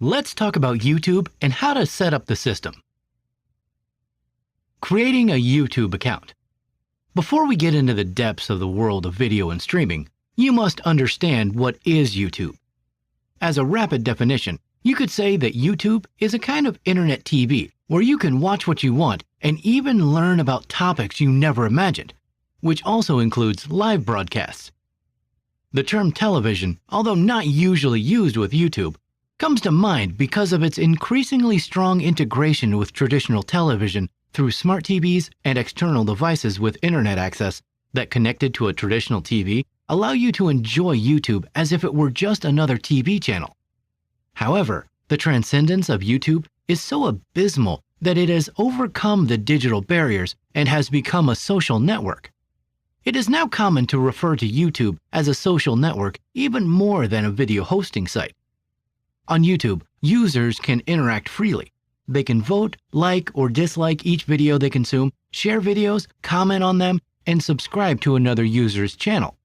Let's talk about YouTube and how to set up the system. Creating a YouTube account. Before we get into the depths of the world of video and streaming, you must understand what is YouTube. As a rapid definition, you could say that YouTube is a kind of internet TV where you can watch what you want and even learn about topics you never imagined, which also includes live broadcasts. The term television, although not usually used with YouTube, comes to mind because of its increasingly strong integration with traditional television through smart TVs and external devices with internet access that, connected to a traditional TV, allow you to enjoy YouTube as if it were just another TV channel. However, the transcendence of YouTube is so abysmal that it has overcome the digital barriers and has become a social network. It is now common to refer to YouTube as a social network even more than a video hosting site. On YouTube, users can interact freely. They can vote, like, or dislike each video they consume, share videos, comment on them, and subscribe to another user's channel.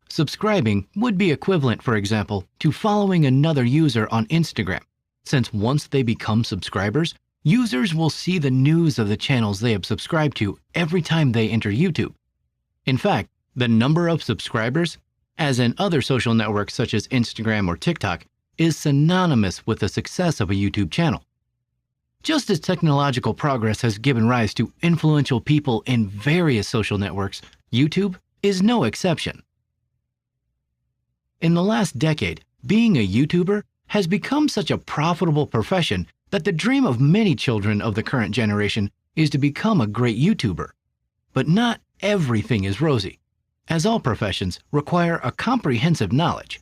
Subscribing would be equivalent, for example, to following another user on Instagram, since once they become subscribers, users will see the news of the channels they have subscribed to every time they enter YouTube. In fact, the number of subscribers, as in other social networks such as Instagram or TikTok, is synonymous with the success of a YouTube channel. Just as technological progress has given rise to influential people in various social networks, YouTube is no exception. In the last decade, being a YouTuber has become such a profitable profession that the dream of many children of the current generation is to become a great YouTuber. But not everything is rosy, as all professions require a comprehensive knowledge.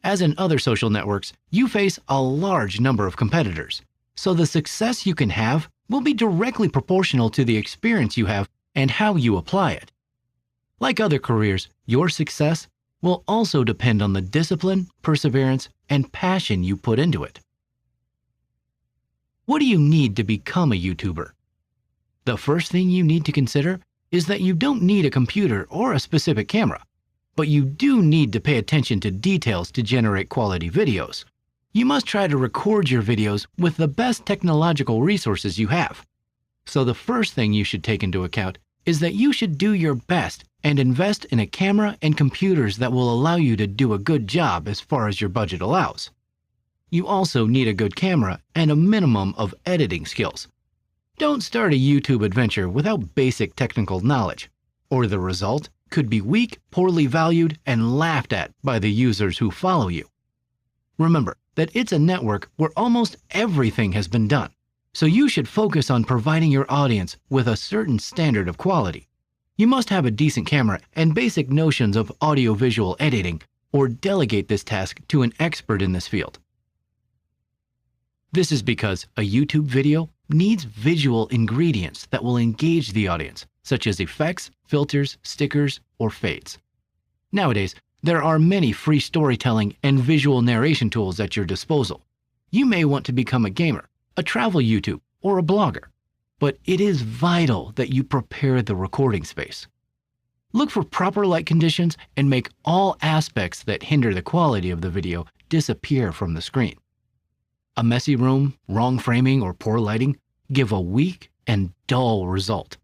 As in other social networks, you face a large number of competitors, so the success you can have will be directly proportional to the experience you have and how you apply it. Like other careers, your success will also depend on the discipline, perseverance, and passion you put into it. What do you need to become a YouTuber? The first thing you need to consider is that you don't need a computer or a specific camera, but you do need to pay attention to details to generate quality videos. You must try to record your videos with the best technological resources you have. So the first thing you should take into account is that you should do your best and invest in a camera and computers that will allow you to do a good job as far as your budget allows. You also need a good camera and a minimum of editing skills. Don't start a YouTube adventure without basic technical knowledge, or the result could be weak, poorly valued, and laughed at by the users who follow you. Remember that it's a network where almost everything has been done, so you should focus on providing your audience with a certain standard of quality. You must have a decent camera and basic notions of audio-visual editing, or delegate this task to an expert in this field. This is because a YouTube video needs visual ingredients that will engage the audience, such as effects, filters, stickers, or fades. Nowadays, there are many free storytelling and visual narration tools at your disposal. You may want to become a gamer, a travel YouTuber, or a blogger, but it is vital that you prepare the recording space. Look for proper light conditions and make all aspects that hinder the quality of the video disappear from the screen. A messy room, wrong framing, or poor lighting give a weak and dull result.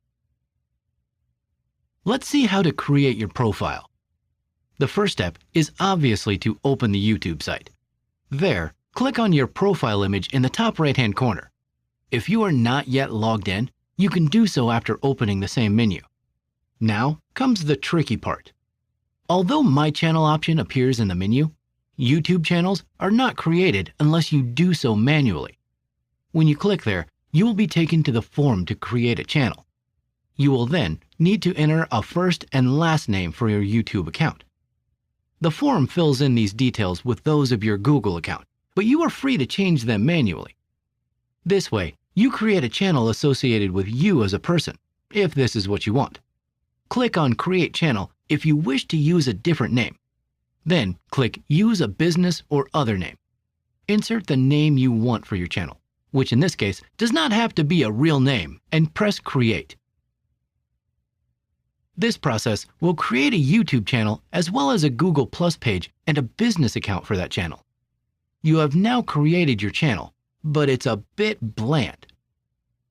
Let's see how to create your profile. The first step is obviously to open the YouTube site. There, click on your profile image in the top right-hand corner. If you are not yet logged in, you can do so after opening the same menu. Now comes the tricky part. Although My Channel option appears in the menu, YouTube channels are not created unless you do so manually. When you click there, you will be taken to the form to create a channel. You will then need to enter a first and last name for your YouTube account. The form fills in these details with those of your Google account, but you are free to change them manually. This way, you create a channel associated with you as a person, if this is what you want. Click on Create Channel if you wish to use a different name. Then click Use a Business or Other Name. Insert the name you want for your channel, which in this case does not have to be a real name, and press Create. This process will create a YouTube channel as well as a Google Plus page and a business account for that channel. You have now created your channel, but it's a bit bland.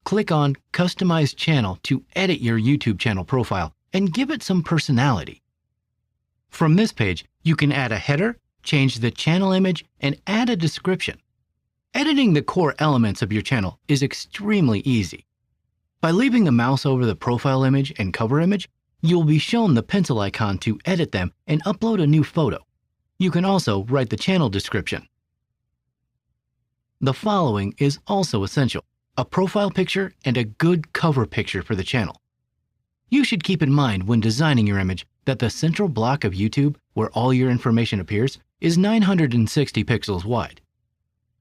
Click on Customize Channel to edit your YouTube channel profile and give it some personality. From this page, you can add a header, change the channel image, and add a description. Editing the core elements of your channel is extremely easy. By leaving the mouse over the profile image and cover image, you'll be shown the pencil icon to edit them and upload a new photo. You can also write the channel description. The following is also essential: a profile picture and a good cover picture for the channel. You should keep in mind when designing your image that the central block of YouTube, where all your information appears, is 960 pixels wide.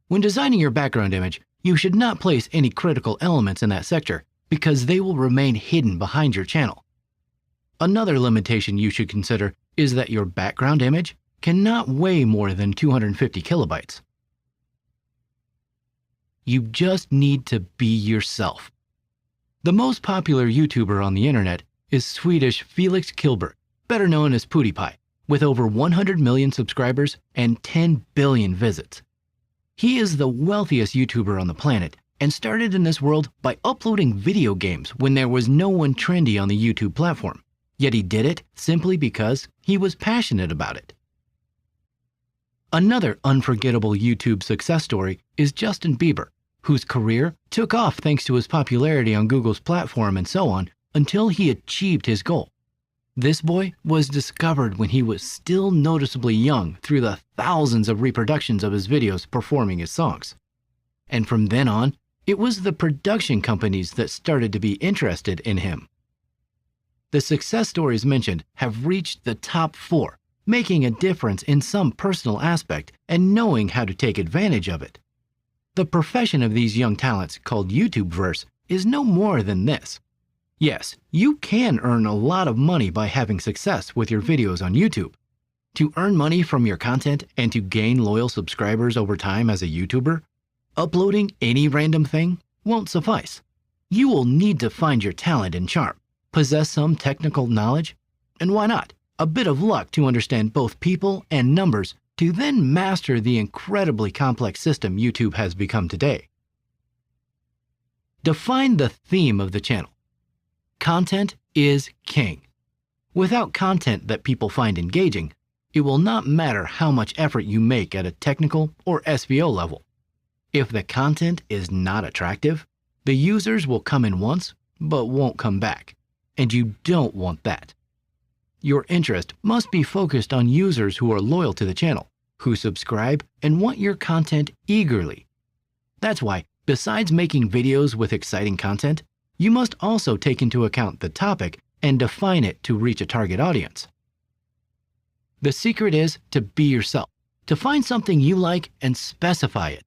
When designing your background image, you should not place any critical elements in that sector because they will remain hidden behind your channel. Another limitation you should consider is that your background image cannot weigh more than 250 kilobytes. You just need to be yourself. The most popular YouTuber on the internet is Swedish Felix Kilberg, better known as PewDiePie, with over 100 million subscribers and 10 billion visits. He is the wealthiest YouTuber on the planet and started in this world by uploading video games when there was no one trendy on the YouTube platform. Yet he did it simply because he was passionate about it. Another unforgettable YouTube success story is Justin Bieber, whose career took off thanks to his popularity on Google's platform and so on until he achieved his goal. This boy was discovered when he was still noticeably young through the thousands of reproductions of his videos performing his songs. And from then on, it was the production companies that started to be interested in him. The success stories mentioned have reached the top 4, making a difference in some personal aspect and knowing how to take advantage of it. The profession of these young talents, called YouTubeverse, is no more than this. Yes, you can earn a lot of money by having success with your videos on YouTube. To earn money from your content and to gain loyal subscribers over time as a YouTuber, uploading any random thing won't suffice. You will need to find your talent and charm, possess some technical knowledge, and why not, a bit of luck to understand both people and numbers to then master the incredibly complex system YouTube has become today. Define the theme of the channel. Content is king. Without content that people find engaging, it will not matter how much effort you make at a technical or SEO level. If the content is not attractive, the users will come in once but won't come back, and you don't want that. Your interest must be focused on users who are loyal to the channel, who subscribe and want your content eagerly. That's why, besides making videos with exciting content, you must also take into account the topic and define it to reach a target audience. The secret is to be yourself, to find something you like and specify it.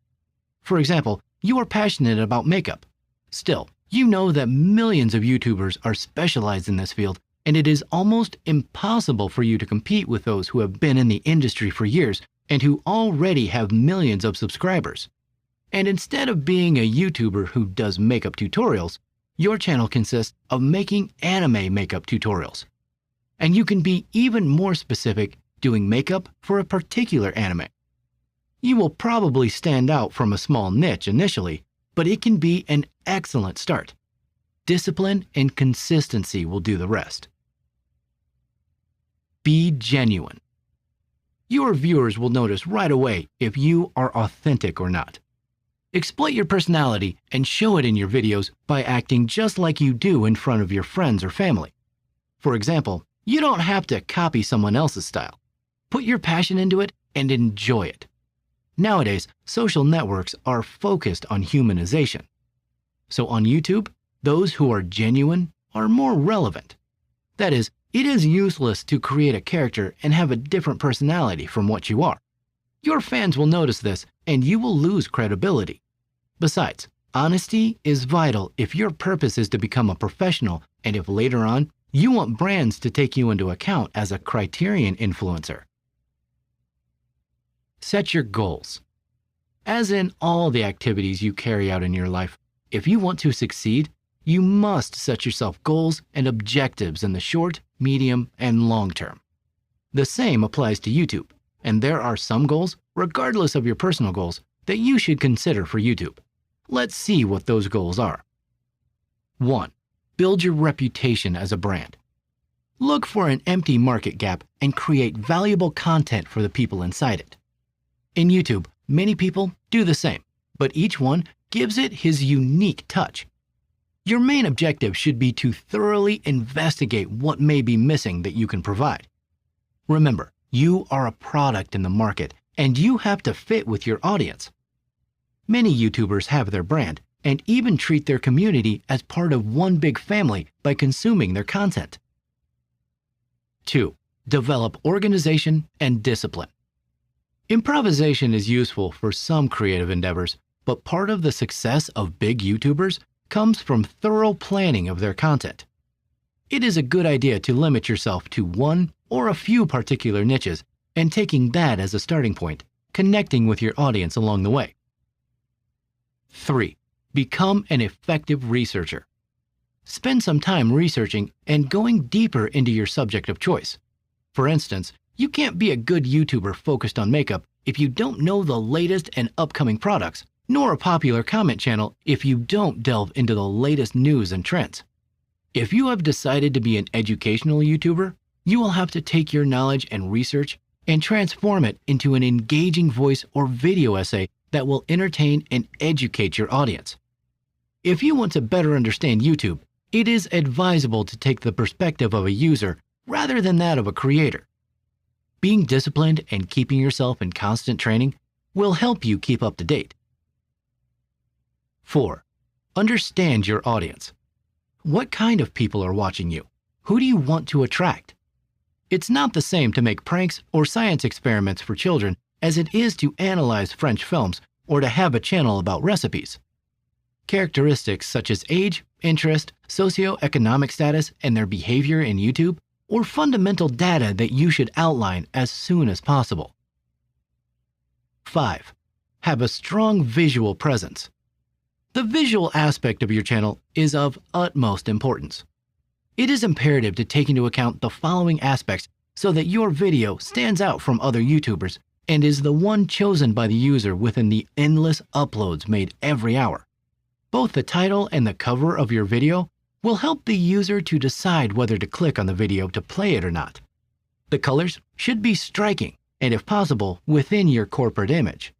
For example, you are passionate about makeup. Still, you know that millions of YouTubers are specialized in this field, and it is almost impossible for you to compete with those who have been in the industry for years and who already have millions of subscribers. And instead of being a YouTuber who does makeup tutorials, your channel consists of making anime makeup tutorials. And you can be even more specific, doing makeup for a particular anime. You will probably stand out from a small niche initially, but it can be an excellent start. Discipline and consistency will do the rest. Be genuine. Your viewers will notice right away if you are authentic or not. Exploit your personality and show it in your videos by acting just like you do in front of your friends or family. For example, you don't have to copy someone else's style. Put your passion into it and enjoy it. Nowadays, social networks are focused on humanization. So on YouTube, those who are genuine are more relevant. That is, it is useless to create a character and have a different personality from what you are. Your fans will notice this and you will lose credibility. Besides, honesty is vital if your purpose is to become a professional and if later on you want brands to take you into account as a criterion influencer. Set your goals. As in all the activities you carry out in your life, if you want to succeed, you must set yourself goals and objectives in the short, medium, and long term. The same applies to YouTube. and there are some goals, regardless of your personal goals, that you should consider for YouTube. Let's see what those goals are. 1. Build your reputation as a brand. Look for an empty market gap and create valuable content for the people inside it. In YouTube, many people do the same, but each one gives it his unique touch. Your main objective should be to thoroughly investigate what may be missing that you can provide. Remember, you are a product in the market, and you have to fit with your audience. Many YouTubers have their brand and even treat their community as part of one big family by consuming their content. 2. Develop organization and discipline. Improvisation is useful for some creative endeavors, but part of the success of big YouTubers comes from thorough planning of their content. It is a good idea to limit yourself to one or a few particular niches and taking that as a starting point, connecting with your audience along the way. 3. Become an effective researcher. Spend some time researching and going deeper into your subject of choice. For instance, you can't be a good YouTuber focused on makeup if you don't know the latest and upcoming products, nor a popular comment channel if you don't delve into the latest news and trends. If you have decided to be an educational YouTuber, you will have to take your knowledge and research and transform it into an engaging voice or video essay that will entertain and educate your audience. If you want to better understand YouTube, it is advisable to take the perspective of a user rather than that of a creator. Being disciplined and keeping yourself in constant training will help you keep up to date. 4. Understand your audience. What kind of people are watching you? Who do you want to attract? It's not the same to make pranks or science experiments for children as it is to analyze French films or to have a channel about recipes. Characteristics such as age, interest, socioeconomic status, and their behavior in YouTube, or fundamental data that you should outline as soon as possible. 5. Have a strong visual presence. The visual aspect of your channel is of utmost importance. It is imperative to take into account the following aspects so that your video stands out from other YouTubers and is the one chosen by the user within the endless uploads made every hour. Both the title and the cover of your video will help the user to decide whether to click on the video to play it or not. The colors should be striking and, if possible, within your corporate image.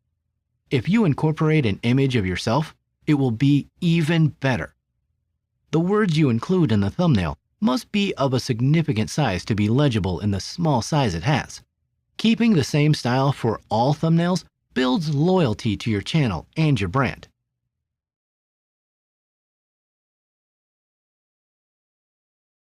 If you incorporate an image of yourself, it will be even better. The words you include in the thumbnail must be of a significant size to be legible in the small size it has. Keeping the same style for all thumbnails builds loyalty to your channel and your brand.